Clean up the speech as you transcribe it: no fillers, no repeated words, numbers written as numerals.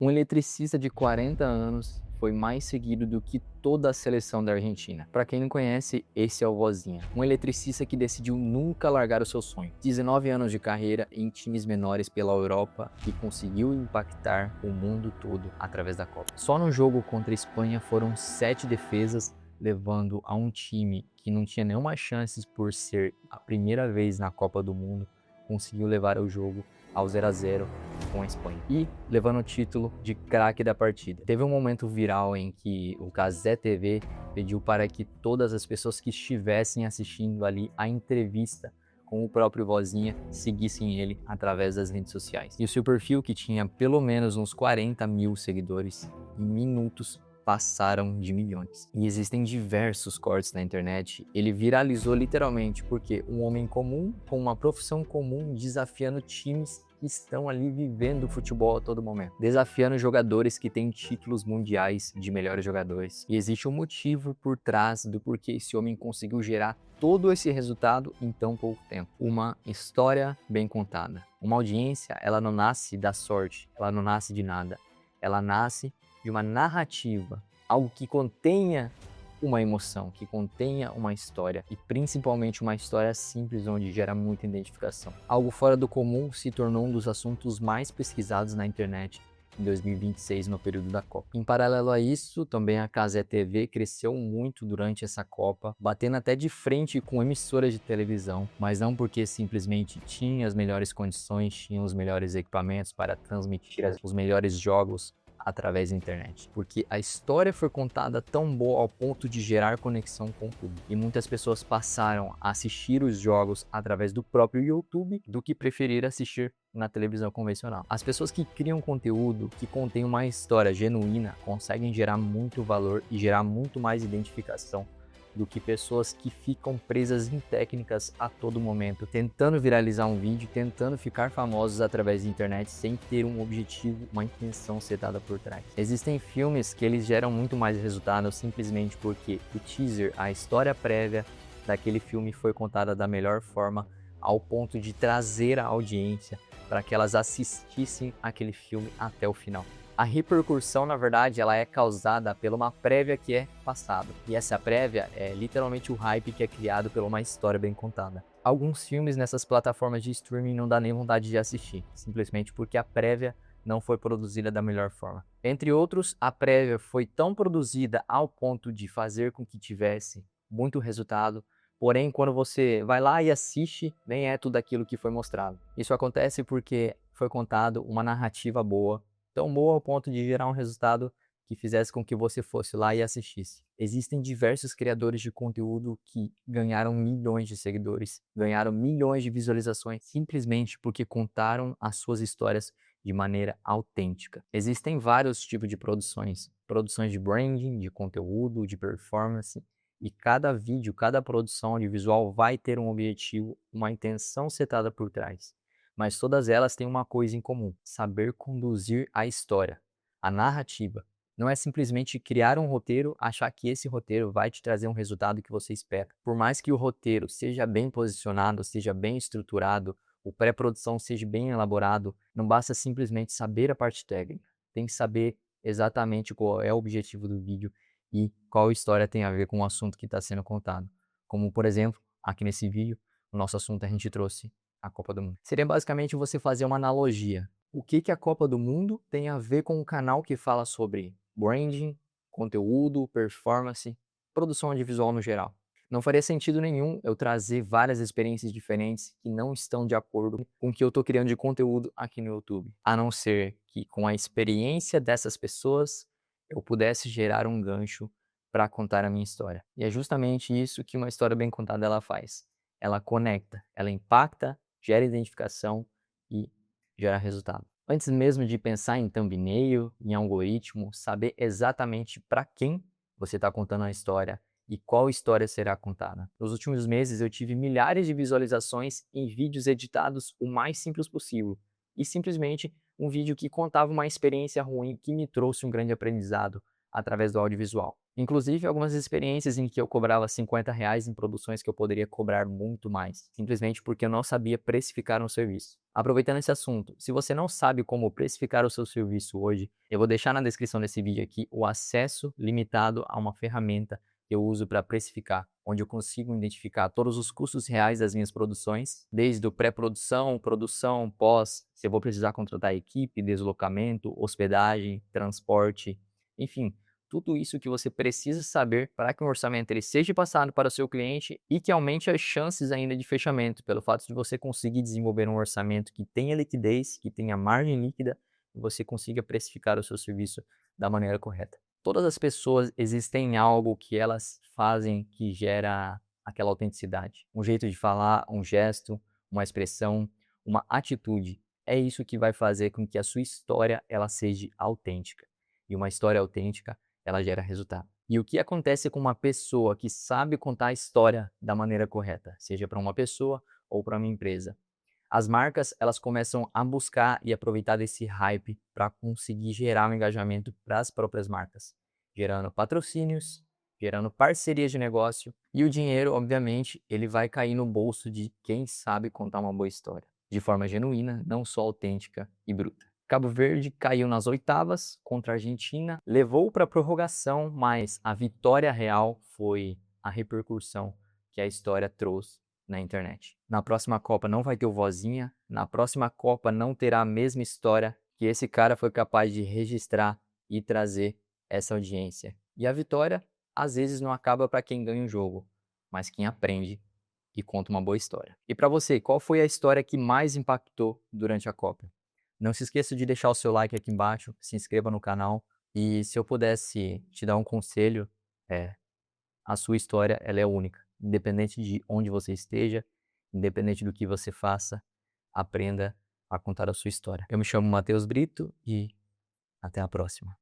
Um eletricista de 40 anos foi mais seguido do que toda a seleção da Argentina. Para quem não conhece, esse é o Vozinha, um eletricista que decidiu nunca largar o seu sonho. 19 anos de carreira em times menores pela Europa e conseguiu impactar o mundo todo através da Copa. Só no jogo contra a Espanha foram 7 defesas, levando a um time que não tinha nenhuma chance por ser a primeira vez na Copa do Mundo, conseguiu levar o jogo ao 0-0 com a Espanha e levando o título de craque da partida. Teve um momento viral em que o Cazé TV pediu para que todas as pessoas que estivessem assistindo ali a entrevista com o próprio Vozinha seguissem ele através das redes sociais. E o seu perfil, que tinha pelo menos uns 40 mil seguidores, em minutos passaram de milhões. E existem diversos cortes na internet. Ele viralizou literalmente porque um homem comum, com uma profissão comum, desafiando times que estão ali vivendo o futebol a todo momento, desafiando jogadores que têm títulos mundiais de melhores jogadores. E existe um motivo por trás do porquê esse homem conseguiu gerar todo esse resultado em tão pouco tempo. Uma história bem contada. Uma audiência, ela não nasce da sorte, ela não nasce de nada. Ela nasce de uma narrativa, algo que contenha uma emoção, que contenha uma história e principalmente uma história simples onde gera muita identificação. Algo fora do comum se tornou um dos assuntos mais pesquisados na internet em 2026, no período da Copa. Em paralelo a isso, também a Cazé TV cresceu muito durante essa Copa, batendo até de frente com emissoras de televisão, mas não porque simplesmente tinha as melhores condições, tinha os melhores equipamentos para transmitir os melhores jogos através da internet, porque a história foi contada tão boa ao ponto de gerar conexão com o público, e muitas pessoas passaram a assistir os jogos através do próprio YouTube do que preferir assistir na televisão convencional. As pessoas que criam conteúdo que contém uma história genuína conseguem gerar muito valor e gerar muito mais identificação do que pessoas que ficam presas em técnicas a todo momento, tentando viralizar um vídeo, tentando ficar famosos através da internet sem ter um objetivo, uma intenção setada por trás. Existem filmes que eles geram muito mais resultado simplesmente porque o teaser, a história prévia daquele filme foi contada da melhor forma, ao ponto de trazer a audiência para que elas assistissem aquele filme até o final. A repercussão, na verdade, ela é causada por uma prévia que é passada. E essa prévia é literalmente o hype que é criado por uma história bem contada. Alguns filmes nessas plataformas de streaming não dá nem vontade de assistir, simplesmente porque a prévia não foi produzida da melhor forma. Entre outros, a prévia foi tão produzida ao ponto de fazer com que tivesse muito resultado, porém, quando você vai lá e assiste, nem é tudo aquilo que foi mostrado. Isso acontece porque foi contado uma narrativa boa, tão boa ao ponto de gerar um resultado que fizesse com que você fosse lá e assistisse. Existem diversos criadores de conteúdo que ganharam milhões de seguidores, ganharam milhões de visualizações simplesmente porque contaram as suas histórias de maneira autêntica. Existem vários tipos de produções, produções de branding, de conteúdo, de performance, e cada vídeo, cada produção audiovisual vai ter um objetivo, uma intenção setada por trás. Mas todas elas têm uma coisa em comum: saber conduzir a história, a narrativa. Não é simplesmente criar um roteiro, achar que esse roteiro vai te trazer um resultado que você espera. Por mais que o roteiro seja bem posicionado, seja bem estruturado, o pré-produção seja bem elaborado, não basta simplesmente saber a parte técnica. Tem que saber exatamente qual é o objetivo do vídeo e qual história tem a ver com o assunto que está sendo contado. Como, por exemplo, aqui nesse vídeo, o nosso assunto a gente trouxe a Copa do Mundo. Seria basicamente você fazer uma analogia. O que que a Copa do Mundo tem a ver com um canal que fala sobre branding, conteúdo, performance, produção audiovisual no geral? Não faria sentido nenhum eu trazer várias experiências diferentes que não estão de acordo com o que eu estou criando de conteúdo aqui no YouTube. A não ser que com a experiência dessas pessoas eu pudesse gerar um gancho para contar a minha história. E é justamente isso que uma história bem contada ela faz. Ela conecta, ela impacta, gera identificação e gera resultado. Antes mesmo de pensar em thumbnail, em algoritmo, saber exatamente para quem você está contando a história e qual história será contada. Nos últimos meses eu tive milhares de visualizações em vídeos editados o mais simples possível e simplesmente um vídeo que contava uma experiência ruim que me trouxe um grande aprendizado através do audiovisual. Inclusive, algumas experiências em que eu cobrava R$ 50 em produções que eu poderia cobrar muito mais, simplesmente porque eu não sabia precificar um serviço. Aproveitando esse assunto, se você não sabe como precificar o seu serviço hoje, eu vou deixar na descrição desse vídeo aqui o acesso limitado a uma ferramenta que eu uso para precificar, onde eu consigo identificar todos os custos reais das minhas produções, desde o pré-produção, produção, pós, se eu vou precisar contratar equipe, deslocamento, hospedagem, transporte, enfim, tudo isso que você precisa saber para que um orçamento ele seja passado para o seu cliente e que aumente as chances ainda de fechamento, pelo fato de você conseguir desenvolver um orçamento que tenha liquidez, que tenha margem líquida e você consiga precificar o seu serviço da maneira correta. Todas as pessoas existem algo que elas fazem que gera aquela autenticidade. Um jeito de falar, um gesto, uma expressão, uma atitude. É isso que vai fazer com que a sua história ela seja autêntica. E uma história autêntica ela gera resultado. E o que acontece com uma pessoa que sabe contar a história da maneira correta, seja para uma pessoa ou para uma empresa? As marcas, elas começam a buscar e aproveitar desse hype para conseguir gerar um engajamento para as próprias marcas, gerando patrocínios, gerando parcerias de negócio e o dinheiro, obviamente, ele vai cair no bolso de quem sabe contar uma boa história, de forma genuína, não só autêntica e bruta. Cabo Verde caiu nas oitavas contra a Argentina, levou para a prorrogação, mas a vitória real foi a repercussão que a história trouxe na internet. Na próxima Copa não vai ter o Vozinha, na próxima Copa não terá a mesma história que esse cara foi capaz de registrar e trazer essa audiência. E a vitória, às vezes, não acaba para quem ganha o jogo, mas quem aprende e conta uma boa história. E para você, qual foi a história que mais impactou durante a Copa? Não se esqueça de deixar o seu like aqui embaixo, se inscreva no canal e se eu pudesse te dar um conselho, a sua história ela é única, independente de onde você esteja, independente do que você faça, aprenda a contar a sua história. Eu me chamo Matheus Brito e até a próxima.